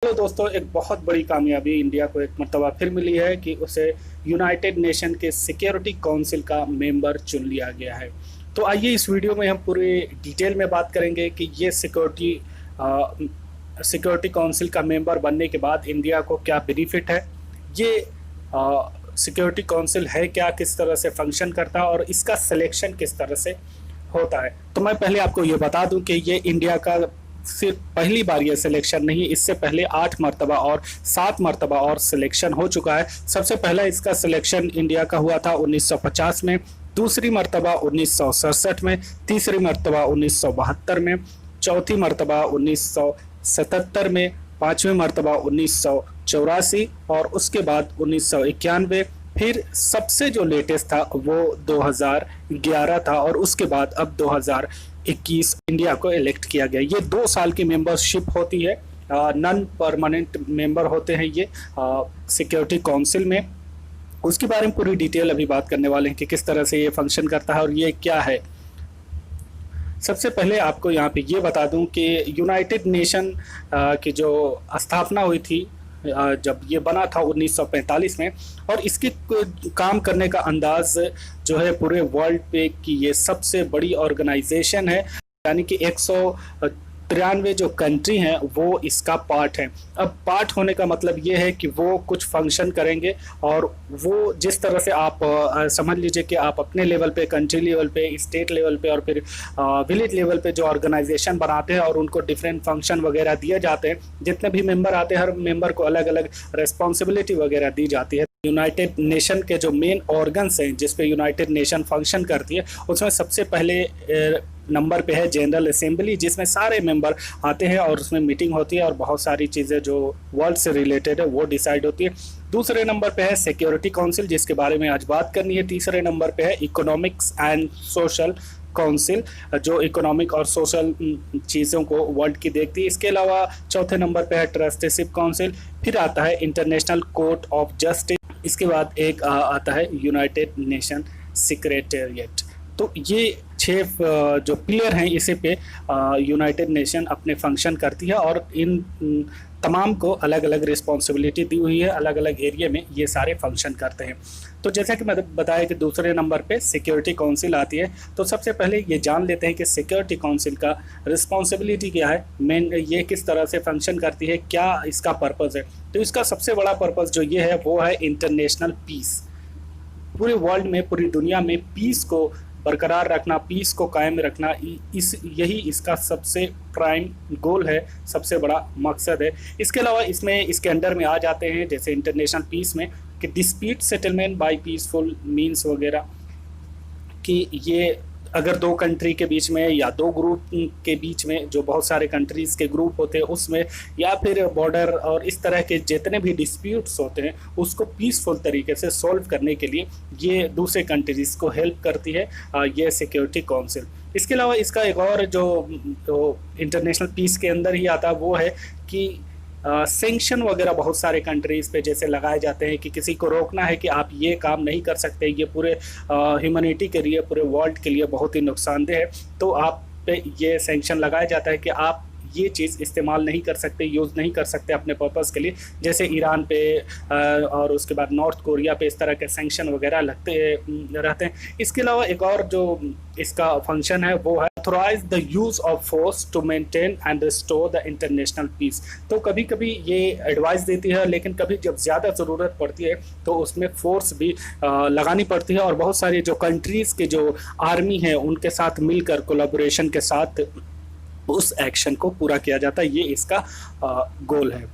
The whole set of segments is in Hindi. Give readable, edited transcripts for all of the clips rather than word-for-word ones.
हेलो दोस्तों, एक बहुत बड़ी कामयाबी इंडिया को एक मर्तबा फिर मिली है कि उसे यूनाइटेड नेशन के सिक्योरिटी काउंसिल का मेंबर चुन लिया गया है। तो आइए इस वीडियो में हम पूरे डिटेल में बात करेंगे कि ये सिक्योरिटी काउंसिल का मेंबर बनने के बाद इंडिया को क्या बेनिफिट है, ये सिक्योरिटी काउंसिल है क्या, किस तरह से फंक्शन करता है और इसका सिलेक्शन किस तरह से होता है। तो मैं पहले आपको ये बता दूं कि ये इंडिया का सिर्फ पहली बार ये सिलेक्शन नहीं, इससे पहले 8 मरतबा और 7 मरतबा और सिलेक्शन हो चुका है। सबसे पहला इसका सिलेक्शन इंडिया का हुआ था 1950 में, दूसरी मरतबा 1967 में, तीसरी मरतबा 1972 में, चौथी मरतबा 1977 में, पांचवी मरतबा 1984 और उसके बाद 1991। फिर सबसे जो लेटेस्ट था वो 2011 था और उसके बाद अब 2021 इंडिया को इलेक्ट किया गया। ये 2 साल की मेंबरशिप होती है, नॉन परमानेंट मेंबर होते हैं ये सिक्योरिटी काउंसिल में। उसके बारे में पूरी डिटेल अभी बात करने वाले हैं कि किस तरह से ये फंक्शन करता है और ये क्या है। सबसे पहले आपको यहाँ पे ये बता दूं कि यूनाइटेड नेशन की जो स्थापना हुई थी जब ये बना था 1945 में, और इसके काम करने का अंदाज जो है पूरे वर्ल्ड पे कि ये सबसे बड़ी ऑर्गेनाइजेशन है, यानी कि 193 जो कंट्री हैं वो इसका पार्ट है। अब पार्ट होने का मतलब ये है कि वो कुछ फंक्शन करेंगे और वो जिस तरह से आप समझ लीजिए कि आप अपने लेवल पे, कंट्री लेवल पे, स्टेट लेवल पे और फिर विलेज लेवल पे जो ऑर्गेनाइजेशन बनाते हैं और उनको डिफरेंट फंक्शन वगैरह दिए जाते हैं। जितने भी मेंबर आते हैं हर मेंबर को अलग अलग रिस्पॉन्सिबिलिटी वगैरह दी जाती है। यूनाइटेड नेशन के जो मेन ऑर्गन्स हैं जिस पे यूनाइटेड नेशन फंक्शन करती है, उसमें सबसे पहले नंबर पे है जनरल असेंबली, जिसमें सारे मेंबर आते हैं और उसमें मीटिंग होती है और बहुत सारी चीज़ें जो वर्ल्ड से रिलेटेड है वो डिसाइड होती है। दूसरे नंबर पे है सिक्योरिटी काउंसिल, जिसके बारे में आज बात करनी है। तीसरे नंबर पे है इकोनॉमिक्स एंड सोशल काउंसिल, जो इकोनॉमिक और सोशल चीज़ों को वर्ल्ड की देखती है। इसके अलावा चौथे नंबर पे है ट्रस्टीशिप काउंसिल। फिर आता है इंटरनेशनल कोर्ट ऑफ जस्टिस। इसके बाद एक आता है यूनाइटेड नेशन सेक्रेटेरिएट। तो ये 6 जो पिलर हैं इसी पे यूनाइटेड नेशन अपने फंक्शन करती है और इन तमाम को अलग अलग रिस्पॉन्सिबिलिटी दी हुई है, अलग अलग एरिया में ये सारे फंक्शन करते हैं। तो जैसा कि मैं बताया कि दूसरे नंबर पे सिक्योरिटी काउंसिल आती है। तो सबसे पहले ये जान लेते हैं कि सिक्योरिटी काउंसिल का रिस्पॉन्सिबिलिटी क्या है, मेन ये किस तरह से फंक्शन करती है, क्या इसका पर्पज़ है। तो इसका सबसे बड़ा पर्पज़ जो ये है वो है इंटरनेशनल पीस। पूरे वर्ल्ड में, पूरी दुनिया में पीस को बरकरार रखना, पीस को कायम रखना, यही इसका सबसे प्राइम गोल है, सबसे बड़ा मकसद है। इसके अलावा इसमें इसके अंडर में आ जाते हैं जैसे इंटरनेशनल पीस में कि dispute settlement by peaceful means वगैरह, कि ये अगर 2 कंट्री के बीच में या 2 ग्रुप के बीच में, जो बहुत सारे कंट्रीज़ के ग्रुप होते हैं उसमें, या फिर बॉर्डर और इस तरह के जितने भी डिस्प्यूट्स होते हैं उसको पीसफुल तरीके से सॉल्व करने के लिए ये दूसरे कंट्रीज़ को हेल्प करती है ये सिक्योरिटी काउंसिल। इसके अलावा इसका एक और जो इंटरनेशनल पीस के अंदर ही आता है वो है कि सेंक्शन वगैरह बहुत सारे कंट्रीज़ पे जैसे लगाए जाते हैं कि किसी को रोकना है कि आप ये काम नहीं कर सकते, ये पूरे ह्यूमैनिटी के लिए, पूरे वर्ल्ड के लिए बहुत ही नुकसानदेह है। तो आप पे ये सेंक्शन लगाया जाता है कि आप ये चीज़ इस्तेमाल नहीं कर सकते, यूज़ नहीं कर सकते अपने पर्पज़ के लिए, जैसे ईरान पे और उसके बाद नॉर्थ कोरिया पे इस तरह के सेंक्शन वगैरह लगते रहते हैं। इसके अलावा एक और जो इसका फंक्शन है वो है authorize the use of force to maintain and restore the international peace. तो कभी कभी ये एडवाइस देती है, लेकिन कभी जब ज़्यादा ज़रूरत पड़ती है तो उसमें फोर्स भी लगानी पड़ती है और बहुत सारी जो कंट्रीज़ के जो आर्मी है उनके साथ मिलकर कोलैबोरेशन के साथ उस एक्शन को पूरा किया जाता है। ये इसका गोल है।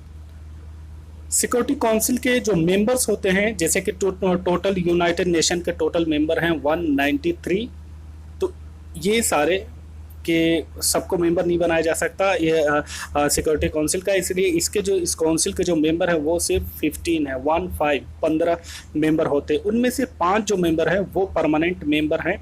सिक्योरिटी काउंसिल के जो मेंबर्स होते हैं, जैसे कि टोटल यूनाइटेड नेशन के टोटल मेंबर हैं 193। तो ये सारे कि सबको मेंबर नहीं बनाया जा सकता ये सिक्योरिटी काउंसिल का, इसलिए इस काउंसिल के जो मेंबर है वो सिर्फ 15 है, 15 मेंबर होते हैं। उनमें से 5 जो मेंबर हैं वो परमानेंट मेंबर हैं।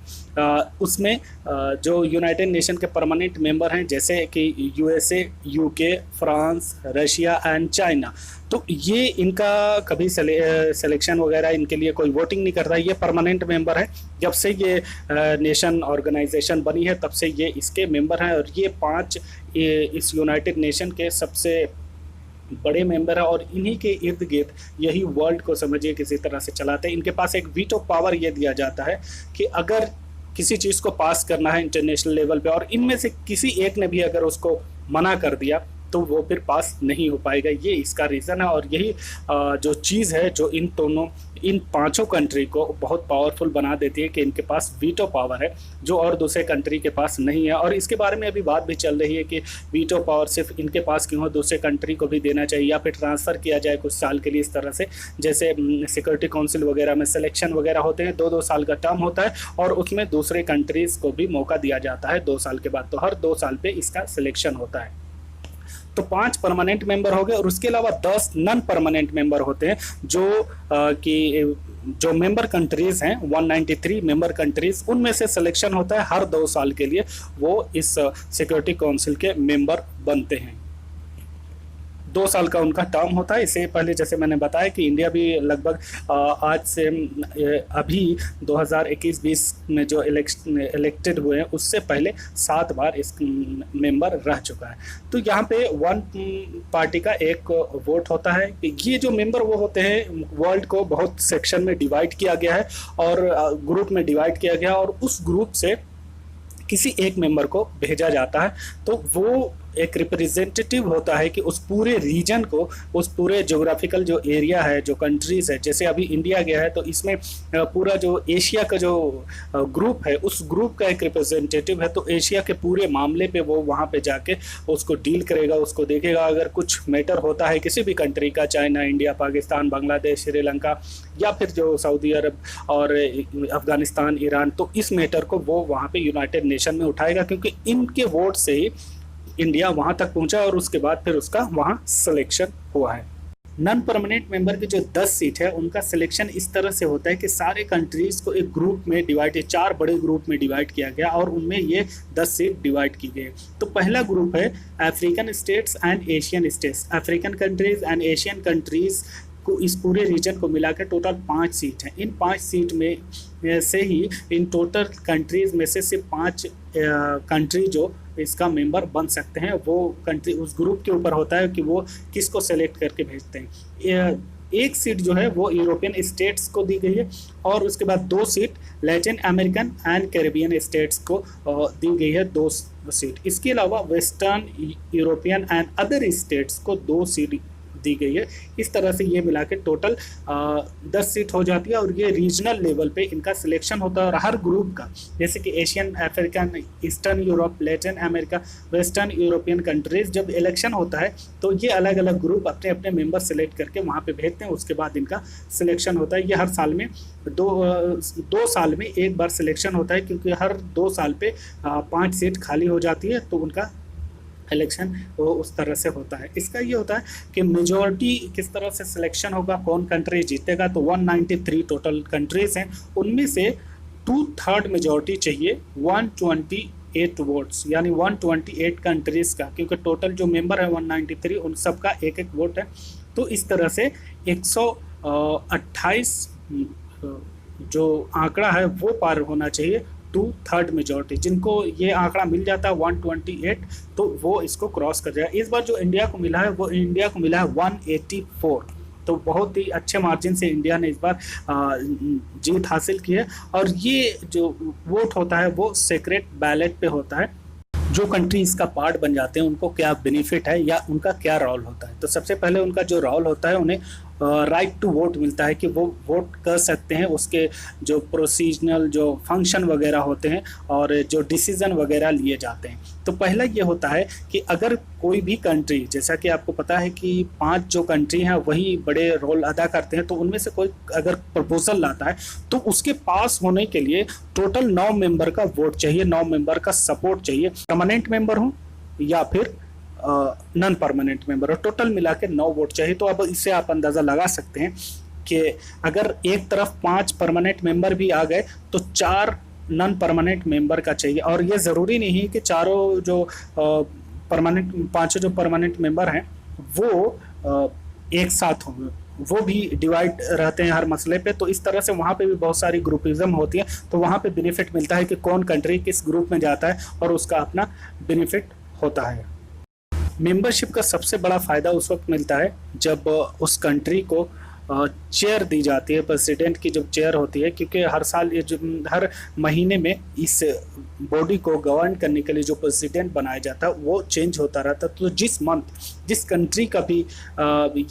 उसमें जो यूनाइटेड नेशन के परमानेंट मेंबर हैं जैसे कि USA, UK, France, Russia and China. तो ये इनका कभी सिलेक्शन वगैरह इनके लिए कोई वोटिंग नहीं करता, ये परमानेंट मेंबर है। जब से ये नेशन ऑर्गेनाइजेशन बनी है तब से ये इसके मेंबर हैं और ये 5 इस यूनाइटेड नेशन के सबसे बड़े मेंबर है और इन्हीं के इर्द गिर्द यही वर्ल्ड को समझिए किसी तरह से चलाते हैं। इनके पास एक वीटो पावर ये दिया जाता है कि अगर किसी चीज़ को पास करना है इंटरनेशनल लेवल पे और इनमें से किसी एक ने भी अगर उसको मना कर दिया तो वो फिर पास नहीं हो पाएगा। ये इसका रीज़न है और यही जो चीज़ है जो इन पांचों कंट्री को बहुत पावरफुल बना देती है कि इनके पास वीटो पावर है जो और दूसरे कंट्री के पास नहीं है। और इसके बारे में अभी बात भी चल रही है कि वीटो पावर सिर्फ इनके पास क्यों हो, दूसरे कंट्री को भी देना चाहिए या फिर ट्रांसफ़र किया जाए कुछ साल के लिए इस तरह से। जैसे सिक्योरिटी काउंसिल वगैरह में सिलेक्शन वगैरह होते हैं, 2-2 साल का टर्म होता है और उसमें दूसरे कंट्रीज़ को भी मौका दिया जाता है 2 साल के बाद। तो हर 2 साल पे इसका सिलेक्शन होता है। तो 5 परमानेंट मेंबर हो गए और उसके अलावा 10 नॉन परमानेंट मेंबर होते हैं जो मेंबर कंट्रीज हैं 193 मेंबर कंट्रीज, उनमें से सिलेक्शन होता है हर 2 साल के लिए, वो इस सिक्योरिटी काउंसिल के मेंबर बनते हैं। 2 साल का उनका टर्म होता है। इससे पहले जैसे मैंने बताया कि इंडिया भी लगभग आज से अभी 2021-20 में जो इलेक्टेड हुए हैं उससे पहले 7 बार इस मेंबर रह चुका है। तो यहाँ पे वन पार्टी का एक वोट होता है। ये जो मेंबर वो होते हैं, वर्ल्ड को बहुत सेक्शन में डिवाइड किया गया है और ग्रुप में डिवाइड किया गया और उस ग्रुप से किसी एक मेंबर को भेजा जाता है। तो वो एक रिप्रेजेंटेटिव होता है कि उस पूरे रीजन को, उस पूरे ज्योग्राफिकल जो एरिया है, जो कंट्रीज़ है, जैसे अभी इंडिया गया है तो इसमें पूरा जो एशिया का जो ग्रुप है उस ग्रुप का एक रिप्रेजेंटेटिव है। तो एशिया के पूरे मामले पे वो वहाँ पे जाके उसको डील करेगा, उसको देखेगा। अगर कुछ मैटर होता है किसी भी कंट्री का, चाइना, इंडिया, पाकिस्तान, बांग्लादेश, श्रीलंका या फिर जो सऊदी अरब और अफगानिस्तान, ईरान, तो इस मैटर को वो वहाँ पे यूनाइटेड नेशन में उठाएगा क्योंकि इनके वोट से ही इंडिया वहां तक पहुंचा और उसके बाद फिर उसका वहां सिलेक्शन हुआ है। नॉन परमानेंट मेंबर की जो 10 सीट है उनका सिलेक्शन इस तरह से होता है कि सारे कंट्रीज को एक ग्रुप में डिवाइड, 4 बड़े ग्रुप में डिवाइड किया गया और उनमें ये 10 सीट डिवाइड की गई। तो पहला ग्रुप है African states and Asian states. African countries and Asian countries को, इस पूरे रीजन को मिला के टोटल 5 सीट हैं। इन 5 सीट में से ही इन टोटल कंट्रीज में से सिर्फ 5 कंट्री जो इसका मेंबर बन सकते हैं। वो कंट्री उस ग्रुप के ऊपर होता है कि वो किसको सेलेक्ट करके भेजते हैं। एक सीट जो है वो यूरोपियन स्टेट्स को दी गई है और उसके बाद 2 seat Latin American and Caribbean states को दी गई है, 2 सीट। इसके अलावा western European and other states को 2 सीट दी गई है। इस तरह से ये मिला के टोटल 10 सीट हो जाती है और ये रीजनल लेवल पे इनका सिलेक्शन होता है। और हर ग्रुप का, जैसे कि Asian, African, eastern Europe, Latin America, western European countries, जब इलेक्शन होता है तो ये अलग अलग ग्रुप अपने अपने मेंबर सेलेक्ट करके वहाँ पे भेजते हैं। उसके बाद इनका सिलेक्शन होता है। ये हर साल में दो साल में एक बार सिलेक्शन होता है क्योंकि हर 2 साल पे 5 सीट खाली हो जाती है तो उनका इलेक्शन वो उस तरह से होता है। इसका ये होता है कि मेजॉरिटी किस तरह से सिलेक्शन होगा, कौन कंट्री जीतेगा। तो 193 टोटल कंट्रीज हैं, उनमें से 2/3 मेजॉरिटी चाहिए 128 वोट्स, यानी 128 कंट्रीज का, क्योंकि टोटल जो मेंबर है 193 उन सब का एक एक वोट है। तो इस तरह से 128 जो आंकड़ा है वो पार होना चाहिए 2/3 मेजॉरिटी। जिनको ये आंकड़ा मिल जाता है 128 तो वो इसको क्रॉस कर जाएगा। इस बार जो इंडिया को मिला है वो इंडिया को मिला है 184, तो बहुत ही अच्छे मार्जिन से इंडिया ने इस बार जीत हासिल की है। और ये जो वोट होता है वो सीक्रेट बैलेट पे होता है। जो कंट्री इसका पार्ट बन जाते हैं उनको क्या बेनिफिट है या उनका क्या रोल होता है। तो सबसे पहले उनका जो रोल होता है, उन्हें राइट टू वोट मिलता है कि वो वोट कर सकते हैं। उसके जो प्रोसीजनल जो फंक्शन वगैरह होते हैं और जो डिसीज़न वगैरह लिए जाते हैं। तो पहला ये होता है कि अगर कोई भी कंट्री, जैसा कि आपको पता है कि 5 जो कंट्री हैं वही बड़े रोल अदा करते हैं, तो उनमें से कोई अगर प्रपोजल लाता है तो उसके पास होने के लिए टोटल 9 मेंबर का वोट चाहिए, 9 मेंबर का सपोर्ट चाहिए। परमानेंट मेंबर हो या फिर नॉन परमानेंट मेंबर, टोटल मिला के 9 वोट चाहिए। तो अब इससे आप अंदाज़ा लगा सकते हैं कि अगर एक तरफ 5 परमानेंट मेंबर भी आ गए तो 4 नॉन परमानेंट मेंबर का चाहिए। और ये ज़रूरी नहीं है कि चारों जो परमानेंट 5 जो परमानेंट मेंबर हैं वो एक साथ होंगे, वो भी डिवाइड रहते हैं हर मसले पे। तो इस तरह से वहाँ पे भी बहुत सारी ग्रुपिज्म होती है, तो वहाँ पे बेनिफिट मिलता है कि कौन कंट्री किस ग्रुप में जाता है और उसका अपना बेनिफिट होता है। मेंबरशिप का सबसे बड़ा फ़ायदा उस वक्त मिलता है जब उस कंट्री को चेयर दी जाती है, प्रेसिडेंट की जब चेयर होती है, क्योंकि हर साल ये जो हर महीने में इस बॉडी को गवर्न करने के लिए जो प्रेसिडेंट बनाया जाता है वो चेंज होता रहता है। तो जिस मंथ जिस कंट्री का भी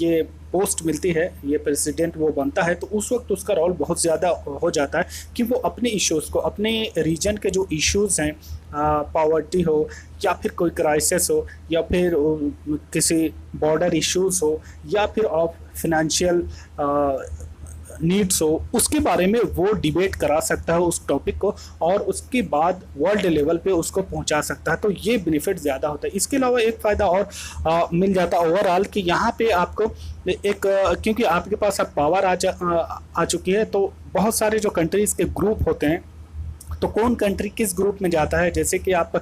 ये पोस्ट मिलती है, ये प्रेसिडेंट वो बनता है, तो उस वक्त उसका रोल बहुत ज़्यादा हो जाता है कि वो अपने इश्यूज़ को, अपने रीजन के जो इश्यूज़ हैं, पावर्टी हो या फिर कोई क्राइसिस हो या फिर किसी बॉर्डर इश्यूज़ हो या फिर फाइनेंशियल नीड्स हो, उसके बारे में वो डिबेट करा सकता है उस टॉपिक को, और उसके बाद वर्ल्ड लेवल पे उसको पहुंचा सकता है। तो ये बेनिफिट ज़्यादा होता है। इसके अलावा एक फ़ायदा और मिल जाता है ओवरऑल कि यहाँ पे आपको एक क्योंकि आपके पास अब पावर आ चुकी है, तो बहुत सारे जो कंट्रीज़ के ग्रुप होते हैं, तो कौन कंट्री किस ग्रुप में जाता है, जैसे कि आप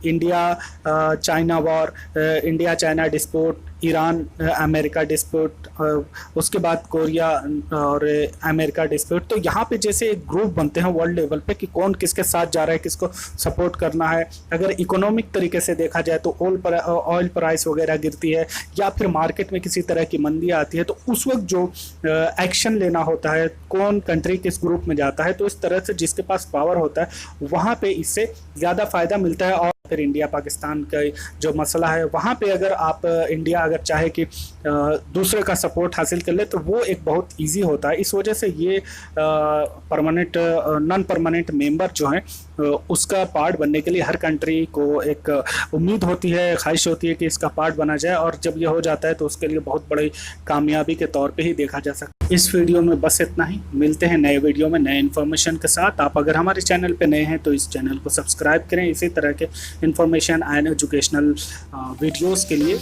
India China war, India China dispute, Iran America dispute, उसके बाद कोरिया और अमेरिका डिस्प्यूट। तो यहाँ पे जैसे एक ग्रुप बनते हैं वर्ल्ड लेवल पे कि कौन किसके साथ जा रहा है, किसको सपोर्ट करना है। अगर इकोनॉमिक तरीके से देखा जाए तो ऑयल प्राइस वगैरह गिरती है या फिर मार्केट में किसी तरह की मंदी आती है, तो उस वक्त जो एक्शन लेना होता है, कौन कंट्री किस ग्रुप में जाता है, तो इस तरह से जिसके पास पावर होता है वहाँ पे इससे ज़्यादा फ़ायदा मिलता है। और फिर इंडिया पाकिस्तान का जो मसला है, वहाँ पे अगर आप इंडिया अगर चाहे कि दूसरे का सपोर्ट हासिल कर ले तो वो एक बहुत इजी होता है। इस वजह से ये परमानेंट नॉन परमानेंट मेंबर जो हैं उसका पार्ट बनने के लिए हर कंट्री को एक उम्मीद होती है, ख्वाहिश होती है कि इसका पार्ट बना जाए, और जब ये हो जाता है तो उसके लिए बहुत बड़ी कामयाबी के तौर पे ही देखा जा सकता है। इस वीडियो में बस इतना ही। मिलते हैं नए वीडियो में नए इन्फॉर्मेशन के साथ। आप अगर हमारे चैनल पे नए हैं तो इस चैनल को सब्सक्राइब करें इसी तरह के इन्फॉर्मेशन एंड एजुकेशनल वीडियोज़ के लिए।